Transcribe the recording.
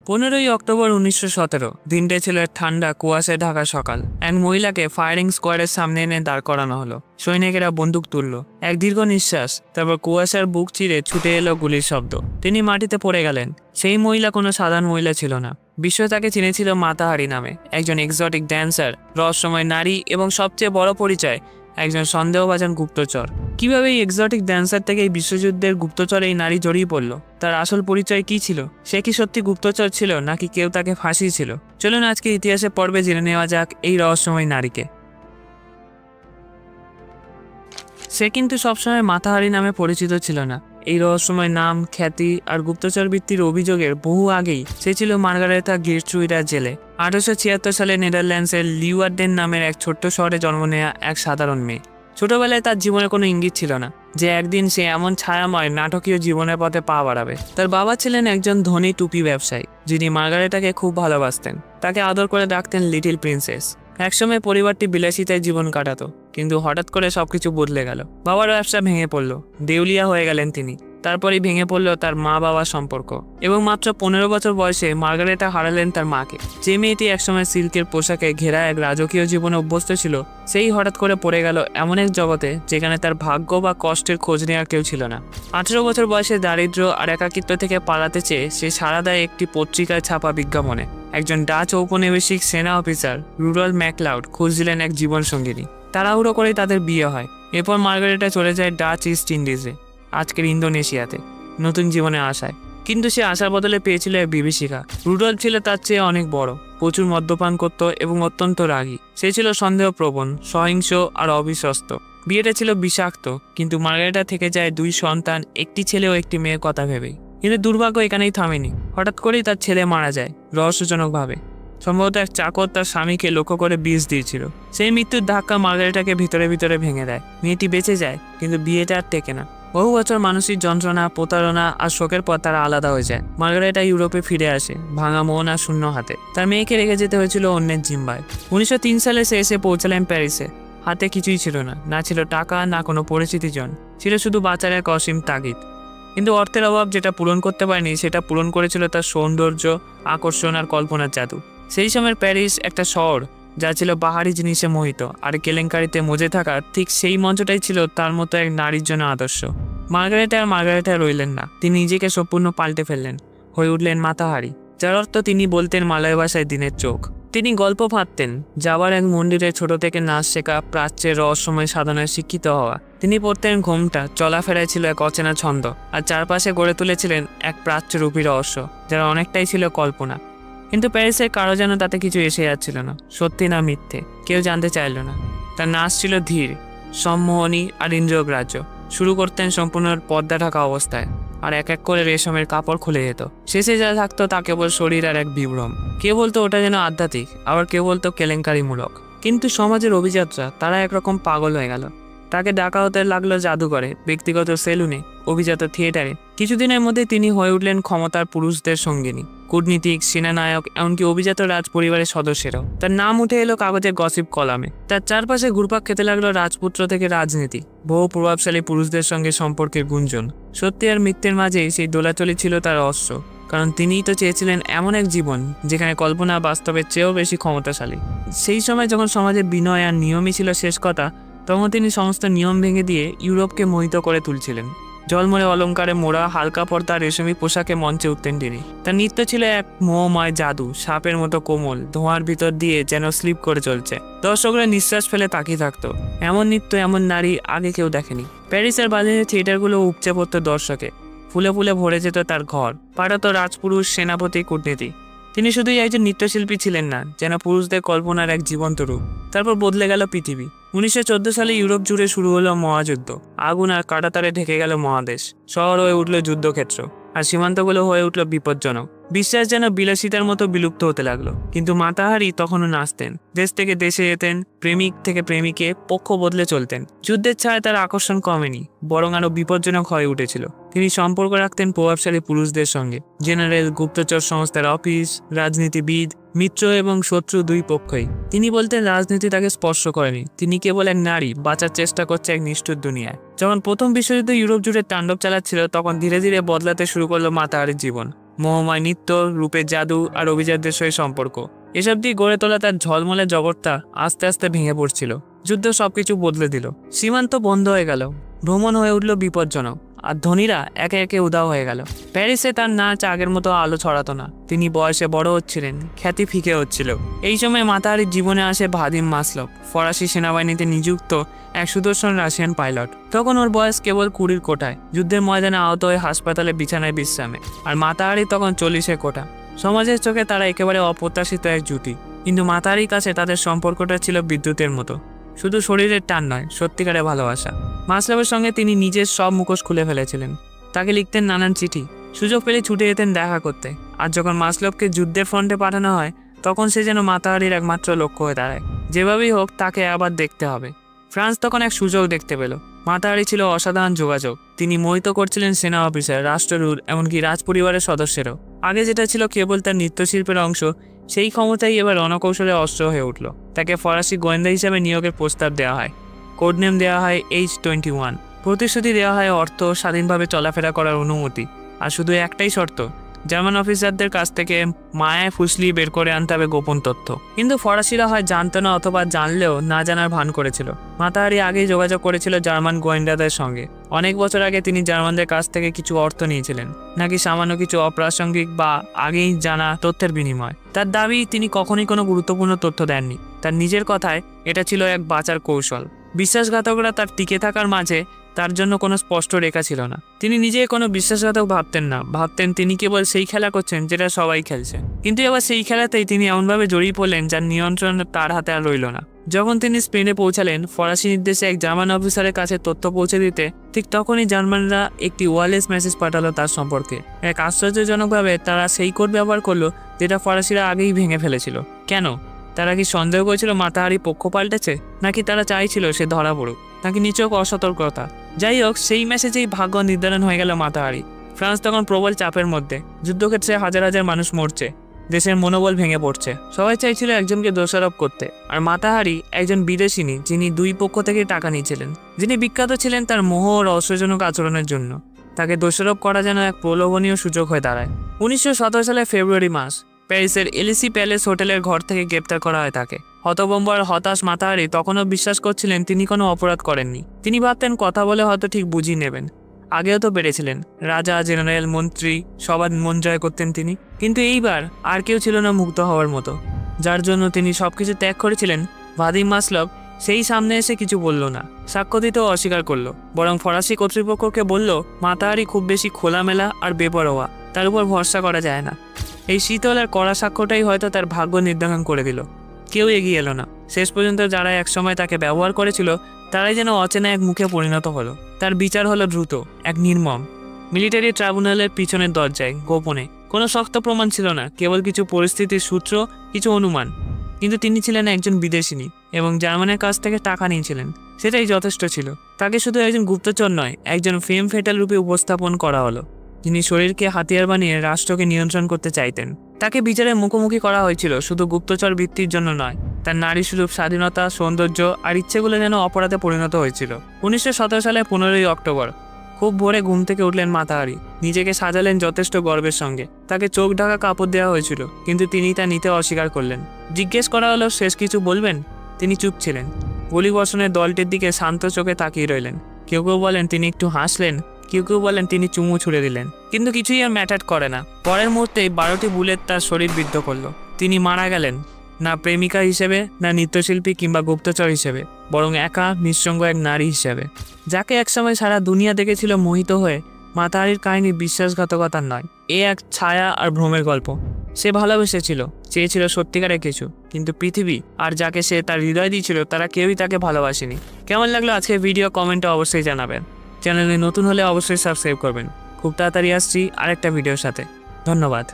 15ই October 1917 দিনটা ছিল ঠান্ডা কুয়াশায় ঢাকা সকাল। এক মহিলাকে ফায়ারিং স্কোয়াডের সামনে এনে দাঁড় করানো হলো। সৈনিকেরা বন্দুক তুলল। এক দীর্ঘ নিঃশ্বাস, তারপর কুয়াশার বুক চিরে ছুটে এলো গুলির শব্দ। তিনি মাটিতে পড়ে গেলেন। সেই মহিলা কোনো সাধারণ মহিলা ছিল না। বিশ্ব তাকে চিনেছিল মাতা হারি নামে, একজন এক্সোটিক ড্যান্সার, রহস্যময় নারী এবং সবচেয়ে বড় পরিচয় একজন সন্দেহভাজন গুপ্তচর। কিভাবে এই এক্সোটিক ড্যান্সার থেকে এই বিশ্বযুদ্ধের গুপ্তচরে এই নারী জড়িয়ে পড়ল? তার আসল পরিচয় কি ছিল? সে কি সত্যি গুপ্তচর ছিল নাকি কেউ তাকে ফাঁসিয়েছিল? চলুন আজকে ইতিহাসের পর্বে জেনে নেওয়া যাক এই রহস্যময় নারীকে। সে কিন্তু সবসময় মাতা হারি নামে পরিচিত ছিল না। এই রহস্যময় নাম, খ্যাতি আর গুপ্তচর বৃত্তির অভিযোগের বহু আগেই সে ছিল মার্গারেথা গেরট্রুইডা জেলে। 1876 সালে নেদারল্যান্ডসের লিওয়ার্ডেন নামের এক ছোট্ট শহরে জন্ম নেওয়া এক সাধারণ মেয়ে। ছোটবেলায় তার জীবনে কোনো ইঙ্গিত ছিল না যে একদিন সে এমন ছায়াময় নাটকীয় জীবনের পথে পা বাড়াবে। তার বাবা ছিলেন একজন ধনী টুপি ব্যবসায়ী, যিনি মার্গারেটাকে খুব ভালোবাসতেন। তাকে আদর করে ডাকতেন লিটল প্রিন্সেস। একসময় পরিবারটি বিলাসিতায় জীবন কাটাতো, কিন্তু হঠাৎ করে সবকিছু বদলে গেল। বাবার ব্যবসা ভেঙে পড়ল, দেউলিয়া হয়ে গেলেন তিনি। তারপরেই ভেঙে পড়ল তার মা বাবার সম্পর্ক এবং মাত্র 15 বছর বয়সে মার্গারেটা হারালেন তার মাকে। যে মেয়েটি একসময় সিল্কের পোশাকে ঘেরা এক রাজকীয় জীবনে অভ্যস্ত ছিল, সেই হঠাৎ করে পড়ে গেল এমন এক জগতে যেখানে তার ভাগ্য বা কষ্টের খোঁজ নেওয়ার কেউ ছিল না। 18 বছর বয়সে দারিদ্র্য আর একাকিত্ব থেকে পালাতে চেয়ে সে সাড়া দেয় একটি পত্রিকায় ছাপা বিজ্ঞাপনে। একজন ডাচ ঔপনিবেশিক সেনা অফিসার রুডল্ফ ম্যাকলাউড খুঁজছিলেন এক জীবনসঙ্গিনী। তাড়াহুড়ো করেই তাদের বিয়ে হয়। এরপর মার্গারেটা চলে যায় ডাচ ইস্ট ইন্ডিজে, আজকের ইন্দোনেশিয়াতে, নতুন জীবনে আসায়। কিন্তু সে আসার বদলে পেয়েছিল এক বিভীষিকা। রুডল্ফ ছিল তার চেয়ে অনেক বড়, প্রচুর মদ্যপান করত এবং অত্যন্ত রাগী। সে ছিল সন্দেহপ্রবণ, সহিংস আর অবিশ্বস্ত। বিয়েটা ছিল বিষাক্ত, কিন্তু মার্গারেটা থেকে যায় 2 সন্তান, একটি ছেলে ও একটি মেয়ের কথা ভেবেই। কিন্তু দুর্ভাগ্য এখানেই থামেনি। হঠাৎ করেই তার ছেলে মারা যায় রহস্যজনকভাবে। সম্ভবত এক চাকর তার স্বামীকে লক্ষ্য করে বিষ দিয়েছিল। সেই মৃত্যুর ধাক্কা মার্গারেটাকে ভিতরে ভিতরে ভেঙে দেয়। মেয়েটি বেঁচে যায়, কিন্তু বিয়েটা আর টেকে না। বহু বছর মানসিক যন্ত্রণা, প্রতারণা আর শোকের পর তারা আলাদা হয়ে যায়। মার্গারেটা ইউরোপে ফিরে আসে, ভাঙা মন আর শূন্য হাতে। তার মেয়েকে রেখে যেতে হয়েছিল অন্যের জিম্বায়। 1903 সালে সে এসে পৌঁছালেন প্যারিসে। হাতে কিছুই ছিল না, না ছিল টাকা, না কোনো পরিচিতিজন, ছিল শুধু বাঁচার এক অসীম তাগিদ। কিন্তু অর্থের অভাব যেটা পূরণ করতে পারেনি, সেটা পূরণ করেছিল তার সৌন্দর্য, আকর্ষণ আর কল্পনার জাদু। সেই সময়ের প্যারিস একটা শহর যা ছিল বাহারি জিনিসে মোহিত আর কেলেঙ্কারিতে মজে থাকা। ঠিক সেই মঞ্চটাই ছিল তার মতো এক নারীর জন্য আদর্শ। মার্গারেটা রইলেন না। তিনি নিজেকে সম্পূর্ণ পাল্টে ফেললেন, হয়ে উঠলেন মাতা হারি, যার অর্থ তিনি বলতেন মালয় ভাষায় দিনের চোখ। তিনি গল্প ভাবতেন, যাবার এক মন্দিরে ছোট থেকে নাচ শেখা, প্রাচ্যের রহস্যময় সাধনায় শিক্ষিত হওয়া। তিনি পড়তেন ঘোমটা, চলাফেরায় ছিল এক অচেনা ছন্দ, আর চারপাশে গড়ে তুলেছিলেন এক প্রাচ্যরূপী রহস্য যারা অনেকটাই ছিল কল্পনা। কিন্তু প্যারিসের কারো যেন তাতে কিছু এসে যাচ্ছিল না, সত্যি না মিথ্যে, কেউ জানতে চাইল না। তার নাচ ছিল ধীর, সম্মোহনী আর ইন্দ্রিয়গ্রাহ্য। শুরু করতেন সম্পূর্ণ পর্দা ঢাকা অবস্থায়, আর এক এক করে রেশমের কাপড় খুলে যেত। শেষে যা থাকতো তা কেবল শরীর আর এক বিভ্রম। কেউ বলতো ওটা যেন আধ্যাত্মিক, আবার কেউ বলতো কেলেঙ্কারিমূলক। কিন্তু সমাজের অভিজাতরা তারা একরকম পাগল হয়ে গেল। তাকে ডাকা হতে লাগলো জাদুঘরে, ব্যক্তিগত সেলুনে, অভিজাত থিয়েটারে। কিছুদিনের মধ্যে তিনি হয়ে উঠলেন ক্ষমতার পুরুষদের সঙ্গিনী, কূটনীতিক, সেনানায়ক, এমনকি অভিজাত রাজ পরিবারের সদস্যরাও। তার নাম উঠে এলো কাগজের গসিপ কলামে। তার চারপাশে ঘুরপাক খেতে লাগলো রাজপুত্র থেকে রাজনীতি, বহু প্রভাবশালী পুরুষদের সঙ্গে সম্পর্কের গুঞ্জন। সত্যি আর মিথ্যের মাঝে সেই দোলাচলি ছিল তার রহস্য, কারণ তিনিই তো চেয়েছিলেন এমন এক জীবন যেখানে কল্পনা বাস্তবের চেয়েও বেশি ক্ষমতাশালী। সেই সময় যখন সমাজে বিনয় আর নিয়মই ছিল শেষ কথা, তখন তিনি সমস্ত নিয়ম ভেঙে দিয়ে ইউরোপকে মোহিত করে তুলছিলেন। জলমলে অলঙ্কারে মোড়া, হালকা পর্দা, রেশমি পোশাকে মঞ্চে উঠতেন তিনি। তার নৃত্য ছিল এক মোহময় জাদু, সাপের মতো কোমল, ধোঁয়ার ভিতর দিয়ে যেন স্লিপ করে চলছে। দর্শকরা নিঃশ্বাস ফেলে তাকিয়ে থাকতো। এমন নৃত্য, এমন নারী আগে কেউ দেখেনি। প্যারিসের বাজারে থিয়েটারগুলো উপচে পড়ত দর্শকে, ফুলে ফুলে ভরে যেত তার ঘর। পাঠাতো রাজপুরুষ, সেনাপতি, কূটনীতি। তিনি শুধুই একজন নৃত্যশিল্পী ছিলেন না, যেন পুরুষদের কল্পনার এক জীবন্ত রূপ। তারপর বদলে গেল পৃথিবী। 1914 সালে ইউরোপ জুড়ে শুরু হলো মহাযুদ্ধ। আগুন আর কাঁটাতারে ঢেকে গেল মহাদেশ। শহর হয়ে উঠল যুদ্ধক্ষেত্র, আর সীমান্তগুলো হয়ে উঠল বিপজ্জনক। বিশ্বাস যেন বিলাসিতার মতো বিলুপ্ত হতে লাগলো। কিন্তু মাতা হারি তখনও নাচতেন, দেশ থেকে দেশে যেতেন, প্রেমিক থেকে প্রেমিকে, পক্ষ বদলে চলতেন। যুদ্ধের ছায় তার আকর্ষণ কমেনি, বরং আরো বিপজ্জনক হয়ে উঠেছিল। তিনি সম্পর্ক রাখতেন প্রভাবশালী পুরুষদের সঙ্গে, জেনারেল, গুপ্তচর সংস্থার অফিস, রাজনীতিবিদ, মিত্র এবং শত্রু দুই পক্ষই। তিনি বলতেন রাজনীতি তাকে স্পর্শ করেনি, তিনি কেবল এক নারী, বাঁচার চেষ্টা করছে এক নিষ্ঠুর দুনিয়ায়। যখন প্রথম বিশ্বযুদ্ধ ইউরোপ জুড়ে তাণ্ডব চালাচ্ছিল, তখন ধীরে ধীরে বদলাতে শুরু করলো মাতা হারির জীবন। মোহময় নৃত্য, রূপের জাদু আর অভিজাতদের সঙ্গে সম্পর্ক, এসব দিয়ে গড়ে তোলা তার ঝলমলে জগৎটা আস্তে আস্তে ভেঙে পড়ছিল। যুদ্ধ সবকিছু বদলে দিল। সীমান্ত বন্ধ হয়ে গেল, ভ্রমণ হয়ে উঠল বিপজ্জনক, আর ধনীরা একে একে উধাও হয়ে গেল। প্যারিসে তার নাচ আগের মতো আলো ছড়াতো না। তিনি বয়সে বড় হচ্ছিলেন, খ্যাতি ফিকে হচ্ছিল। এই সময় মাতাহারির জীবনে আসে ভাদিম মাসলভ, ফরাসি সেনাবাহিনীতে নিযুক্ত এক সুদর্শন রাশিয়ান পাইলট। তখন ওর বয়স কেবল 20 কোটায়, যুদ্ধের ময়দানে আহত হয়ে হাসপাতালে বিছানায় বিশ্রামে। আর মাতাহারি তখন 40 কোটা। সমাজের চোখে তারা একেবারে অপ্রত্যাশিত এক জুটি, কিন্তু মাতাহারির কাছে তাদের সম্পর্কটা ছিল বিদ্যুতের মতো। শুধু শরীরের টান নয়, সত্যিকারে ভালোবাসা। মাসলভের সঙ্গে তিনি নিজের সব মুখোশ খুলে ফেলেছিলেন। তাকে লিখতেন নানান চিঠি, সুযোগ পেলে ছুটে যেতেন দেখা করতে। আর যখন মাসলভকে যুদ্ধের ফ্রন্টে পাঠানো হয়, তখন সে যেন মাতাহারির একমাত্র লক্ষ্য হয়ে দাঁড়ায়। যেভাবেই হোক তাকে আবার দেখতে হবে। ফ্রান্স তখন এক সুযোগ দেখতে পেল। মাতাহারি ছিল অসাধারণ যোগাযোগ। তিনি মোহিত করছিলেন সেনা অফিসার, রাষ্ট্রদূত, এমনকি রাজপরিবারের সদস্যেরও। আগে যেটা ছিল কেবল তার নৃত্যশিল্পের অংশ, সেই ক্ষমতাই এবার রণকৌশলে অস্ত্র হয়ে উঠল। তাকে ফরাসি গোয়েন্দা হিসেবে নিয়োগের প্রস্তাব দেওয়া হয়। কোডনেম দেওয়া হয় H-21। প্রতিশ্রুতি দেওয়া হয় অর্থ, স্বাধীনভাবে চলাফেরা করার অনুমতি, আর শুধু একটাই শর্ত, জার্মান অফিসারদের কাছ থেকে মায়ায় ফুসলি বের করে আনতে হবে গোপন তথ্য। কিন্তু ফরাসিরা হয় জানতো না, অথবা জানলেও না জানার ভান করেছিল। মাতাহারি আগেই যোগাযোগ করেছিল জার্মান গোয়েন্দাদের সঙ্গে। অনেক বছর আগে তিনি জার্মানদের কাছ থেকে কিছু অর্থ নিয়েছিলেন, নাকি সামান্য কিছু অপ্রাসঙ্গিক বা আগেই জানা তথ্যের বিনিময়। তার দাবি তিনি কখনোই কোনো গুরুত্বপূর্ণ তথ্য দেননি। তার নিজের কথায় এটা ছিল এক বাঁচার কৌশল। বিশ্বাসঘাতকরা তার টিকে থাকার মাঝে তার জন্য কোনো স্পষ্ট রেখা ছিল না। তিনি নিজে কোনো বিশ্বাসঘাতক ভাবতেন না, ভাবতেন তিনি কেবল সেই খেলা করছেন যেটা সবাই খেলছে। কিন্তু এবার সেই খেলাতেই তিনি এমনভাবে জড়িয়ে পড়লেন যার নিয়ন্ত্রণ তার হাতে আর রইল না। যখন তিনি স্পেনে পৌঁছালেন ফরাসি নির্দেশে এক জার্মান অফিসারের কাছে তথ্য পৌঁছে দিতে, ঠিক তখনই জার্মানরা একটি ওয়্যারলেস মেসেজ পাঠালো তার সম্পর্কে। এক আশ্চর্যজনকভাবে তারা সেই কোড ব্যবহার করলো যেটা ফরাসিরা আগেই ভেঙে ফেলেছিল। কেন? তারা কি সন্দেহ করেছিল মাতাহারি পক্ষ পাল্টেছে, নাকি তারা চাইছিল সে ধরা পড়ুক, নাকি নিছক অসতর্কতা? যাই হোক, সেই মেসেজেই ভাগ্য নির্ধারণ হয়ে গেল মাতাহারি। ফ্রান্স তখন প্রবল চাপের মধ্যে। যুদ্ধক্ষেত্রে হাজার হাজার মানুষ মরছে, দেশের মনোবল ভেঙে পড়ছে। সবাই চাইছিল একজনকে দোষারোপ করতে, আর মাতাহারি একজন বিদেশিনী যিনি দুই পক্ষ থেকে টাকা নিয়েছিলেন, যিনি বিখ্যাত ছিলেন তার মোহ ও রহস্যজনক আচরণের জন্য। তাকে দোষারোপ করা যেন এক প্রলোভনীয় সুযোগ হয়ে দাঁড়ায়। 1917 সালের ফেব্রুয়ারি মাস প্যারিসের এলিসি প্যালেস হোটেলের ঘর থেকে গ্রেপ্তার করা হয় তাকে। হতভম্ব আর হতাশ মাতাহারি তখনও বিশ্বাস করছিলেন তিনি কোনো অপরাধ করেননি। তিনি ভাবতেন কথা বলে হয়তো ঠিক বুঝিয়ে নেবেন। আগেও তো পেরেছিলেন, রাজা, জেনারেল, মন্ত্রী, সবার মন জয় করতেন তিনি। কিন্তু এইবার আর কেউ ছিল না মুগ্ধ হওয়ার মতো। যার জন্য তিনি সবকিছু ত্যাগ করেছিলেন, ভাদিম মাসলভ সেই সামনে এসে কিছু বলল না, সাক্ষ্য দিতেও অস্বীকার করলো। বরং ফরাসি কর্তৃপক্ষকে বলল মাতাহারি খুব বেশি খোলামেলা আর বেপরোয়া, তার উপর ভরসা করা যায় না। এই শীতল আর কড়া সাক্ষ্যটাই হয়তো তার ভাগ্য নির্ধারণ করে দিল। কেউ এগিয়ে এলো না। শেষ পর্যন্ত যারা একসময় তাকে ব্যবহার করেছিল তারাই যেন অচেনা এক মুখে পরিণত হলো। তার বিচার হলো দ্রুত, এক নির্মম। মিলিটারি ট্রাইব্যুনালের পিছনের দরজায়, গোপনে। কোনো শক্ত প্রমাণ ছিল না, কেবল কিছু পরিস্থিতির সূত্র, কিছু অনুমান। কিন্তু তিনি ছিলেন একজন বিদেশিনী এবং জার্মানের কাছ থেকে টাকা নিয়েছিলেন। সেটাই যথেষ্ট ছিল। তাকে শুধু একজন গুপ্তচর নয়, একজন ফেম ফেটাল রূপে উপস্থাপন করা হলো, যিনি শরীরকে হাতিয়ার বানিয়ে রাষ্ট্রকে নিয়ন্ত্রণ করতে চাইতেন। তাকে বিচারের মুখোমুখি করা হয়েছিল শুধু গুপ্তচর বৃত্তির জন্য নয়, তার নারী সুলভ স্বাধীনতা, সৌন্দর্য আর ইচ্ছেগুলো যেন অপরাধে পরিণত হয়েছিল। 1917 সালের 15ই অক্টোবর খুব ভোরে ঘুম থেকে উঠলেন মাতাহারি। নিজেকে সাজালেন যথেষ্ট গর্বের সঙ্গে। তাকে চোখ ঢাকা কাপড় দেওয়া হয়েছিল, কিন্তু তিনি তা নিতে অস্বীকার করলেন। জিজ্ঞেস করা হলো শেষ কিছু বলবেন? তিনি চুপ ছিলেন। গুলিবর্ষণের দলটির দিকে শান্ত চোখে তাকিয়ে রইলেন। কেউ কেউ বলেন তিনি একটু হাসলেন, কেউ কেউ বলেন তিনি চুমু ছুড়ে দিলেন। কিন্তু কিছুই আর ম্যাটার করে না। পরের মুহূর্তেই 12টি বুলেট তার শরীর বিদ্ধ করলো। তিনি মারা গেলেন, না প্রেমিকা হিসেবে, না নৃত্যশিল্পী কিংবা গুপ্তচর হিসেবে, বরং একা নিঃসঙ্গ এক নারী হিসেবে, যাকে একসময় সারা দুনিয়া দেখেছিল মোহিত হয়ে। মাতাহারির কাহিনী বিশ্বাসঘাতকতার নয়, এ এক ছায়া আর ভ্রমের গল্প। সে ভালোবেসেছিল, চেয়েছিল সত্যিকারের কিছু, কিন্তু পৃথিবী আর যাকে সে তার হৃদয় দিয়েছিল তারা কেউই তাকে ভালোবাসেনি। কেমন লাগলো আজকের ভিডিও কমেন্টে অবশ্যই জানাবেন। চ্যানেলে নতুন হলে অবশ্যই সাবস্ক্রাইব করবেন। খুব তাড়াতাড়ি আসছি আরেকটা ভিডিওর সাথে। ধন্যবাদ।